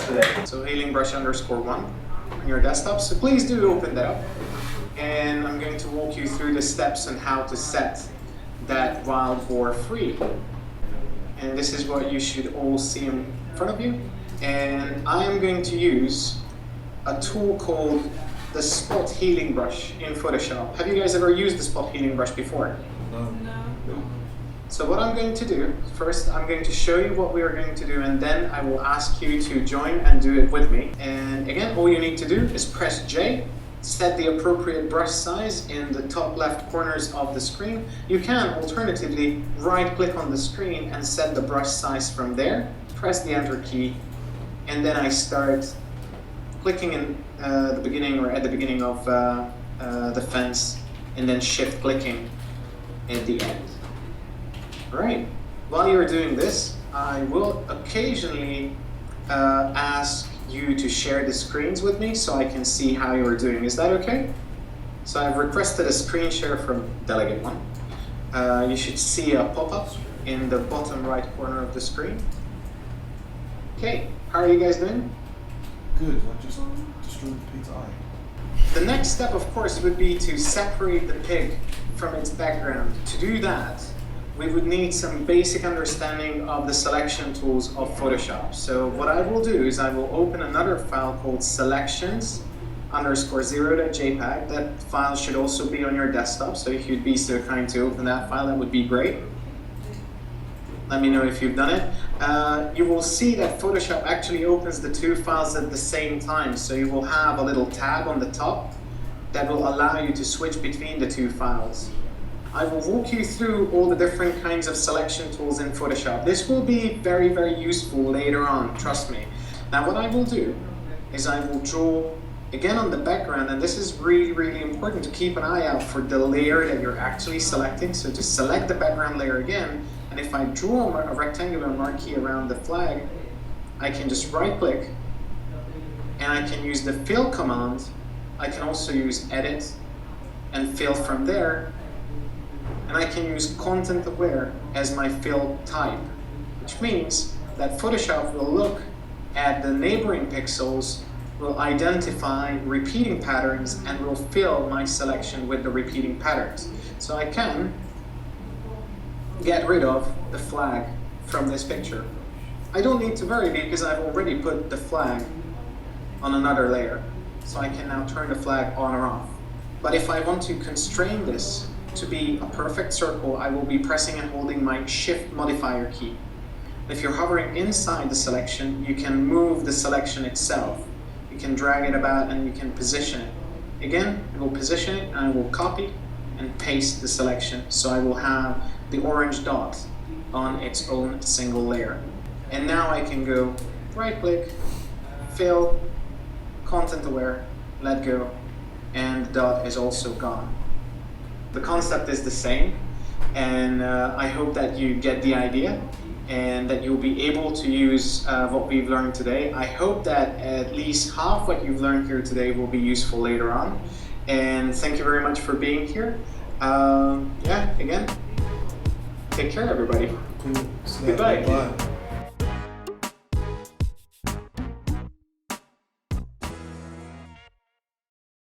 today. So healingbrush_1 on your desktop. So please do open that up. And I'm going to walk you through the steps on how to set that wild boar free. And this is what you should all see in front of you. And I am going to use a tool called the Spot Healing Brush in Photoshop. Have you guys ever used the Spot Healing Brush before? No. So what I'm going to do, first I'm going to show you what we are going to do, and then I will ask you to join and do it with me. And again, all you need to do is press J, set the appropriate brush size in the top left corners of the screen. You can alternatively right click on the screen and set the brush size from there, press the Enter key, and then I start clicking in the beginning or at the beginning of the fence, and then shift clicking at the end. Alright, while you're doing this, I will occasionally ask you to share the screens with me so I can see how you're doing. Is that okay? So I've requested a screen share from Delegate 1. You should see a pop-up in the bottom right corner of the screen. Okay, how are you guys doing? Good, I just destroyed Pete's eye. The next step, of course, would be to separate the pig from its background. To do that, we would need some basic understanding of the selection tools of Photoshop. So what I will do is I will open another file called selections_0.jpg. That file should also be on your desktop, so if you'd be so kind to open that file, that would be great. Let me know if you've done it. You will see that Photoshop actually opens the two files at the same time. So you will have a little tab on the top that will allow you to switch between the two files. I will walk you through all the different kinds of selection tools in Photoshop. This will be very, very useful later on, trust me. Now what I will do is I will draw again on the background, and this is really, really important to keep an eye out for the layer that you're actually selecting. So to select the background layer again, and if I draw a rectangular marquee around the flag, I can just right click and I can use the fill command. I can also use edit and fill from there, and I can use content aware as my fill type, which means that Photoshop will look at the neighboring pixels, will identify repeating patterns, and will fill my selection with the repeating patterns. So I can get rid of the flag from this picture. I don't need to worry because I've already put the flag on another layer. So I can now turn the flag on or off. But if I want to constrain this to be a perfect circle, I will be pressing and holding my Shift modifier key. If you're hovering inside the selection, you can move the selection itself. You can drag it about and you can position it. Again, I will position it and I will copy and paste the selection. So I will have the orange dot on its own single layer. And now I can go right click, fill, content aware, let go, and the dot is also gone. The concept is the same, and I hope that you get the idea and that you'll be able to use what we've learned today. I hope that at least half what you've learned here today will be useful later on. And thank you very much for being here. Yeah, again, take care everybody. Cool. Goodbye. Bye.